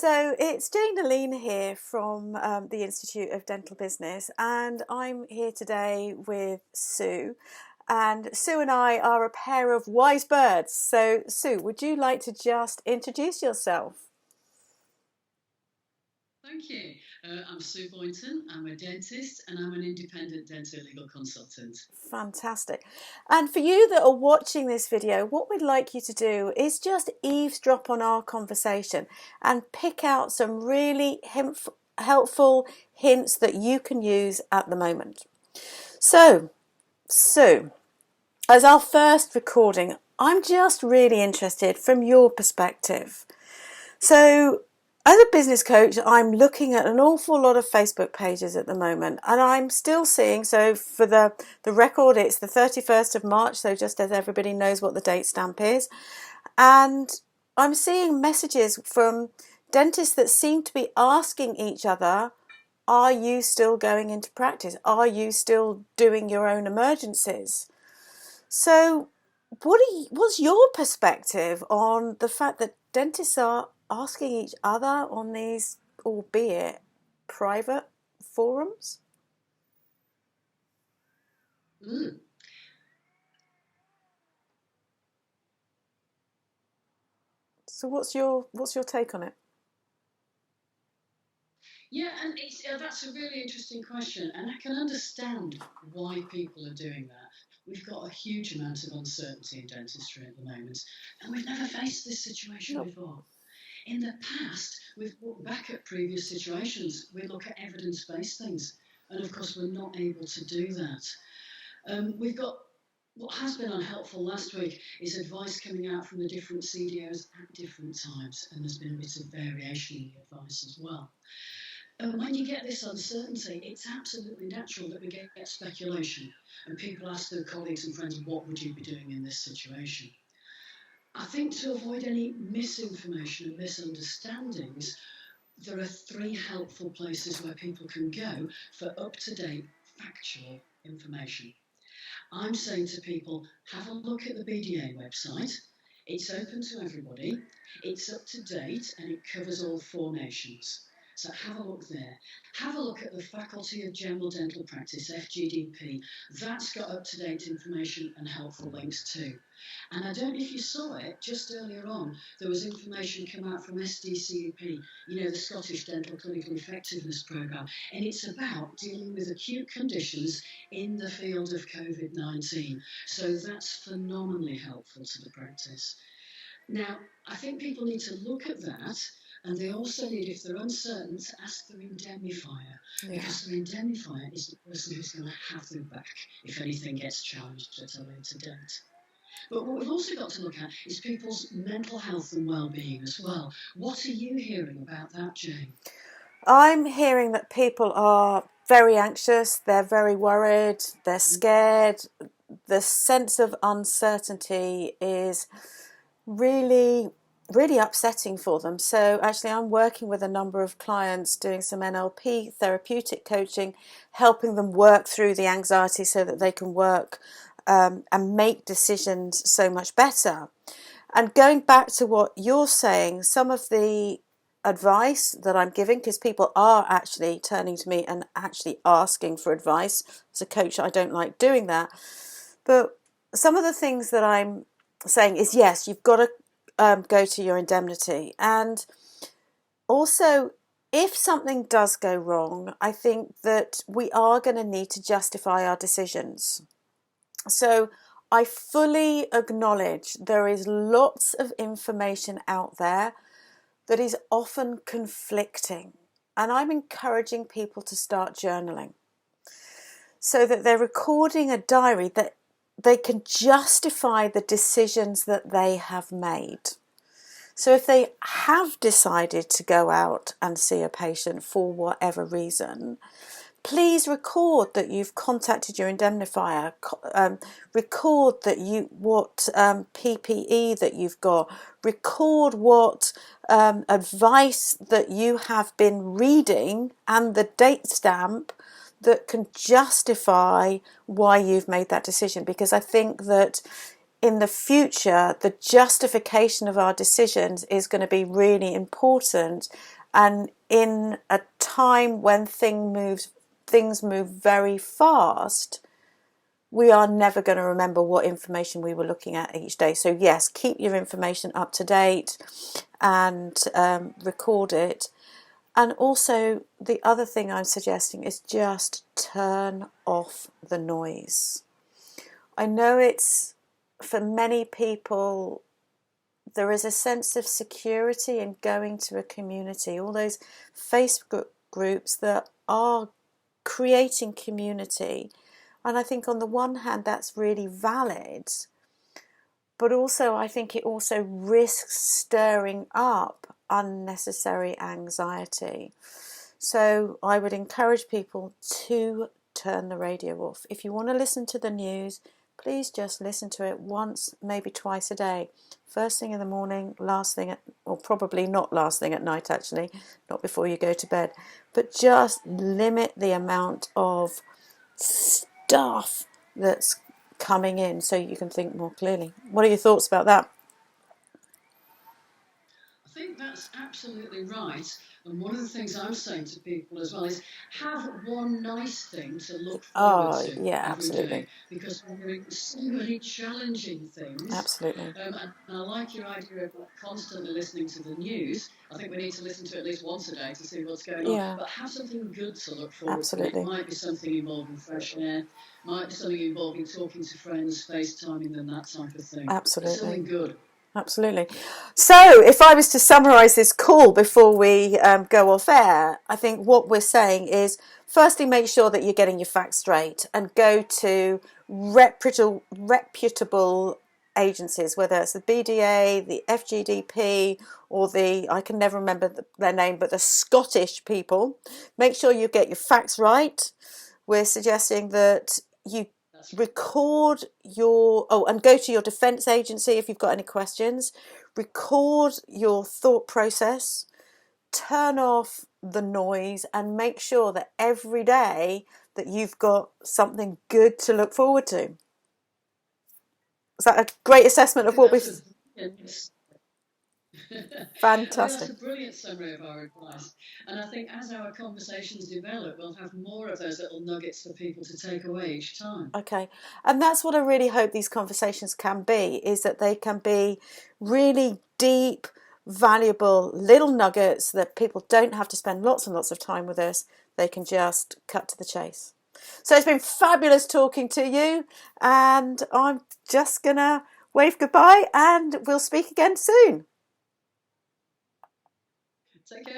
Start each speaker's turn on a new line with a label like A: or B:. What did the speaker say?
A: So it's Jane Aline here from the Institute of Dental Business, and I'm here today with Sue. And Sue and I are a pair of wise birds. So, Sue, would you like to just introduce yourself?
B: Thank you. I'm Sue Boynton. I'm a dentist and I'm an independent dental legal consultant.
A: Fantastic. And for you that are watching this video, what we'd like you to do is just eavesdrop on our conversation and pick out some really helpful hints that you can use at the moment. So, Sue, as our first recording, I'm just really interested from your perspective. So, as a business coach, I'm looking at an awful lot of Facebook pages at the moment, and I'm still seeing, so for the record, it's the 31st of March, so just as everybody knows what the date stamp is, and I'm seeing messages from dentists that seem to be asking each other, are you still going into practice? Are you still doing your own emergencies? So, what's your perspective on the fact that dentists are asking each other on these, albeit private forums?
B: Mm.
A: So, what's your take on it?
B: Yeah, and that's a really interesting question, and I can understand why people are doing that. We've got a huge amount of uncertainty in dentistry at the moment, and we've never faced this situation
A: No.
B: before. In the past, we've looked back at previous situations, we look at evidence-based things, and of course we're not able to do that. We've got what has been unhelpful last week is advice coming out from the different CDOs at different times, and there's been a bit of variation in the advice as well. And when you get this uncertainty, it's absolutely natural that we get speculation, and people ask their colleagues and friends, what would you be doing in this situation? I think to avoid any misinformation and misunderstandings, there are three helpful places where people can go for up-to-date factual information. I'm saying to people, have a look at the BDA website. It's open to everybody. It's up to date and it covers all four nations. So have a look there. Have a look at the Faculty of General Dental Practice, FGDP. That's got up-to-date information and helpful links too. And I don't know if you saw it, just earlier on, there was information come out from SDCUP, the Scottish Dental Clinical Effectiveness Programme, and it's about dealing with acute conditions in the field of COVID-19. So that's phenomenally helpful to the practice. Now, I think people need to look at that, and they also need, if they're uncertain, to ask their indemnifier, because their indemnifier is the person who's going to have their back if anything gets challenged at a later date. But what we've also got to look at is people's mental health and well-being as well. What are you hearing about that, Jane?
A: I'm hearing that people are very anxious, they're very worried, they're scared. The sense of uncertainty is really upsetting for them. So actually I'm working with a number of clients doing some NLP therapeutic coaching, helping them work through the anxiety so that they can work and make decisions so much better. And going back to what you're saying, some of the advice that I'm giving, because people are actually turning to me and actually asking for advice. As a coach, I don't like doing that. But some of the things that I'm saying is, yes, you've got to go to your indemnity. And also, if something does go wrong, I think that we are going to need to justify our decisions. So I fully acknowledge there is lots of information out there that is often conflicting. And I'm encouraging people to start journaling so that they're recording a diary that they can justify the decisions that they have made. So if they have decided to go out and see a patient for whatever reason, please record that you've contacted your indemnifier, record that what PPE that you've got, record what advice that you have been reading and the date stamp that can justify why you've made that decision. Because I think that in the future, the justification of our decisions is going to be really important. And in a time when things move very fast, we are never going to remember what information we were looking at each day. So yes, keep your information up to date and record it. And also, the other thing I'm suggesting is just turn off the noise. I know it's, for many people, there is a sense of security in going to a community, all those Facebook groups that are creating community. And I think on the one hand, that's really valid, but also I think it also risks stirring up unnecessary anxiety. So I would encourage people to turn the radio off. If you want to listen to the news, please just listen to it once, maybe twice a day. First thing in the morning, last thing or probably not last thing at night actually, not before you go to bed. But just limit the amount of stuff that's coming in so you can think more clearly. What are your thoughts about that?
B: I think that's absolutely right. And one of the things I'm saying to people as well is have one nice thing to look forward
A: Oh,
B: to
A: yeah,
B: every day,
A: absolutely.
B: because we're doing so many challenging things.
A: Absolutely.
B: And I like your idea of constantly listening to the news. I think we need to listen to it at least once a day to see what's going on.
A: Yeah,
B: But have something good to look forward to. And it
A: absolutely.
B: might be something involving fresh air, might be something involving talking to friends, FaceTiming them, that type of thing. But
A: Absolutely.
B: something good.
A: Absolutely. So, if I was to summarise this call before we go off air, I think what we're saying is firstly, make sure that you're getting your facts straight and go to reputable agencies, whether it's the BDA, the FGDP, or I can never remember their name, but the Scottish people. Make sure you get your facts right. We're suggesting that you record and go to your defence agency if you've got any questions. Record your thought process, turn off the noise, and make sure that every day that you've got something good to look forward to. Is that a great
B: I
A: assessment of
B: think
A: what
B: that's
A: we've...
B: a brilliant I think that's
A: Fantastic.
B: a brilliant summary of our advice. And I think as our conversations develop, we'll have more of those little nuggets for people to take away each time.
A: Okay. And that's what I really hope these conversations can be, is that they can be really deep, valuable little nuggets that people don't have to spend lots and lots of time with us. They can just cut to the chase. So it's been fabulous talking to you, and I'm just going to wave goodbye and we'll speak again soon.
B: Take care.